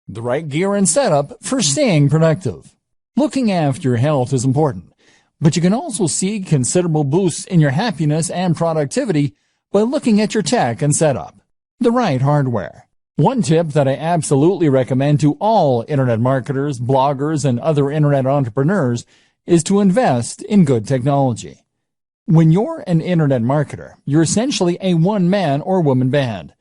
the right gear and setup for staying productive. Looking after your health is important, but you can also see considerable boosts in your happiness and productivity by looking at your tech and setup. The right hardware. One tip that I absolutely recommend to all internet marketers, bloggers, and other internet entrepreneurs is to invest in good technology. When you're an internet marketer, you're essentially a one-man or woman band.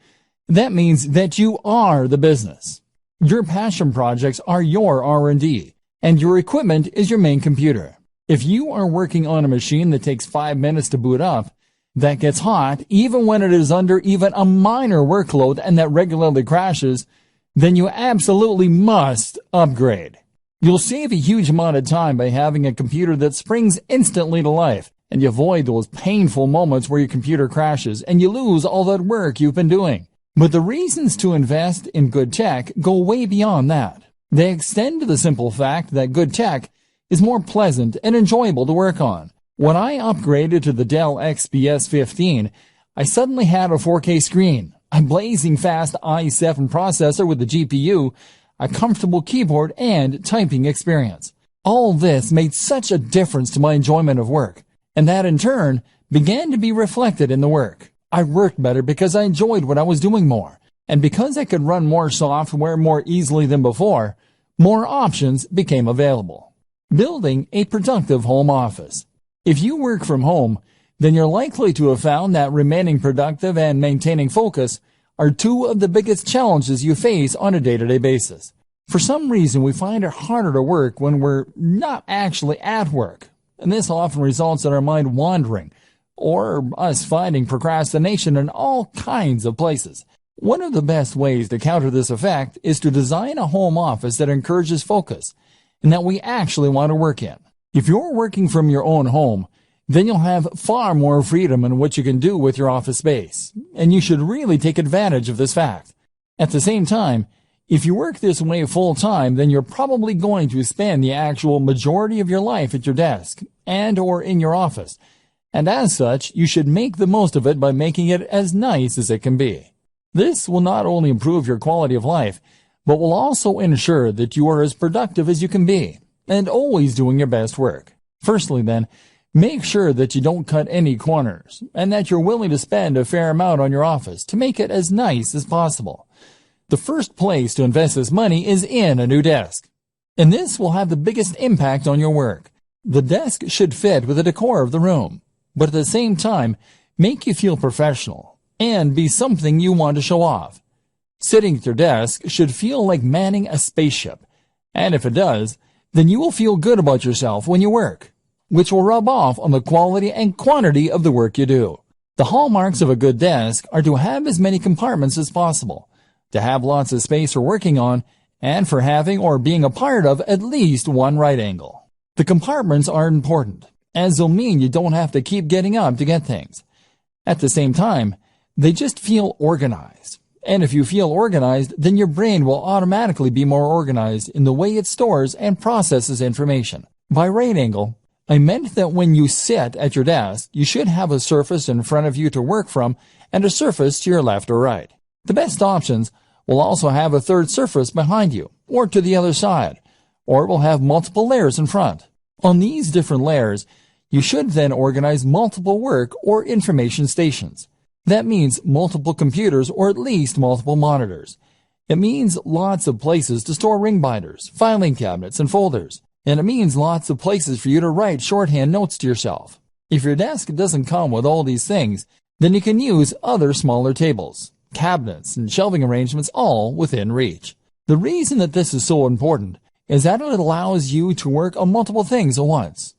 That means that you are the business. Your passion projects are your R&D, and your equipment is your main computer. If you are working on a machine that takes 5 minutes to boot up, that gets hot even when it is under even a minor workload and that regularly crashes, then you absolutely must upgrade. You'll save a huge amount of time by having a computer that springs instantly to life, and you avoid those painful moments where your computer crashes and you lose all that work you've been doing. But the reasons to invest in good tech go way beyond that. They extend to the simple fact that good tech is more pleasant and enjoyable to work on. When I upgraded to the Dell XPS 15, I suddenly had a 4K screen, a blazing fast i7 processor with the GPU, a comfortable keyboard, and typing experience. All this made such a difference to my enjoyment of work, and that in turn began to be reflected in the work. I worked better because I enjoyed what I was doing more, and because I could run more software more easily than before, more options became available. Building a productive home office. If you work from home, then you're likely to have found that remaining productive and maintaining focus are two of the biggest challenges you face on a day-to-day basis. For some reason, we find it harder to work when we're not actually at work, and this often results in our mind wandering, or us finding procrastination in all kinds of places. One of the best ways to counter this effect is to design a home office that encourages focus, and that we actually want to work in. If you're working from your own home, then you'll have far more freedom in what you can do with your office space, and you should really take advantage of this fact. At the same time, if you work this way full-time, then you're probably going to spend the actual majority of your life at your desk and or in your office, and as such, you should make the most of it by making it as nice as it can be. This will not only improve your quality of life, but will also ensure that you are as productive as you can be, and always doing your best work. Firstly then, make sure that you don't cut any corners, and that you're willing to spend a fair amount on your office to make it as nice as possible. The first place to invest this money is in a new desk, and this will have the biggest impact on your work. The desk should fit with the decor of the room, but at the same time, make you feel professional, and be something you want to show off. Sitting at your desk should feel like manning a spaceship, and if it does, then you will feel good about yourself when you work, which will rub off on the quality and quantity of the work you do. The hallmarks of a good desk are to have as many compartments as possible, to have lots of space for working on, and for having or being a part of at least one right angle. The compartments are important, as they'll mean you don't have to keep getting up to get things. At the same time, they just feel organized. And if you feel organized, then your brain will automatically be more organized in the way it stores and processes information. By right angle, I meant that when you sit at your desk, you should have a surface in front of you to work from and a surface to your left or right. The best options will also have a third surface behind you or to the other side, or it will have multiple layers in front. On these different layers, you should then organize multiple work or information stations. That means multiple computers or at least multiple monitors. It means lots of places to store ring binders, filing cabinets, and folders. And it means lots of places for you to write shorthand notes to yourself. If your desk doesn't come with all these things, then you can use other smaller tables, cabinets, and shelving arrangements all within reach. The reason that this is so important is that it allows you to work on multiple things at once.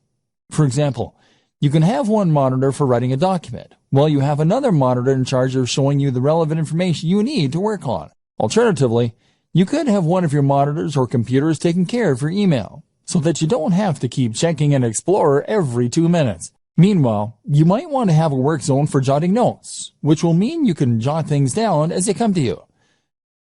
For example, you can have one monitor for writing a document, while you have another monitor in charge of showing you the relevant information you need to work on. Alternatively, you could have one of your monitors or computers taking care of your email, so that you don't have to keep checking an Explorer every 2 minutes. Meanwhile, you might want to have a work zone for jotting notes, which will mean you can jot things down as they come to you.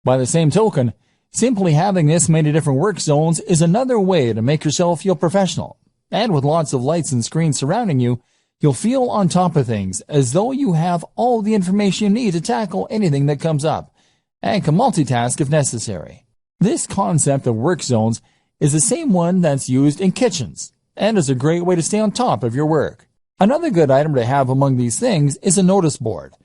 By the same token, simply having this many different work zones is another way to make yourself feel professional. And with lots of lights and screens surrounding you, you'll feel on top of things as though you have all the information you need to tackle anything that comes up, and can multitask if necessary. This concept of work zones is the same one that's used in kitchens and is a great way to stay on top of your work. Another good item to have among these things is a notice board.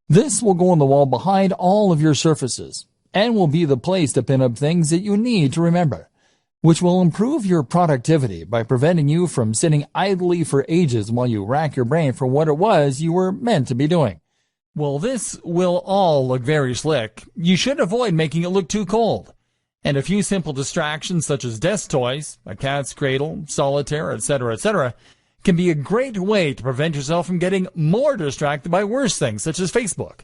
This will go on the wall behind all of your surfaces and will be the place to pin up things that you need to remember, which will improve your productivity by preventing you from sitting idly for ages while you rack your brain for what it was you were meant to be doing. Well, this will all look very slick. You should avoid making it look too cold. And a few simple distractions such as desk toys, a cat's cradle, solitaire, etc., can be a great way to prevent yourself from getting more distracted by worse things such as Facebook.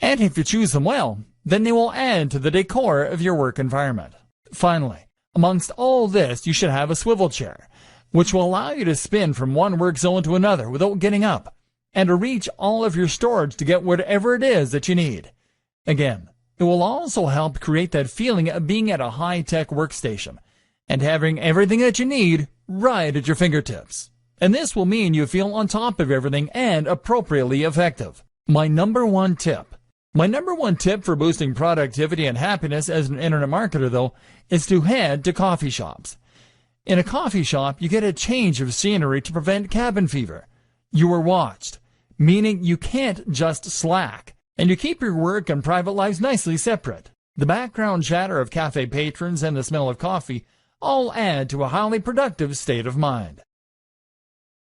And if you choose them well, then they will add to the decor of your work environment. Finally, amongst all this, you should have a swivel chair, which will allow you to spin from one work zone to another without getting up, and to reach all of your storage to get whatever it is that you need. Again, it will also help create that feeling of being at a high-tech workstation and having everything that you need right at your fingertips. And this will mean you feel on top of everything and appropriately effective. My number one tip for boosting productivity and happiness as an internet marketer, though, is to head to coffee shops. In a coffee shop, you get a change of scenery to prevent cabin fever. You are watched, meaning you can't just slack, and you keep your work and private lives nicely separate. The background chatter of cafe patrons and the smell of coffee all add to a highly productive state of mind.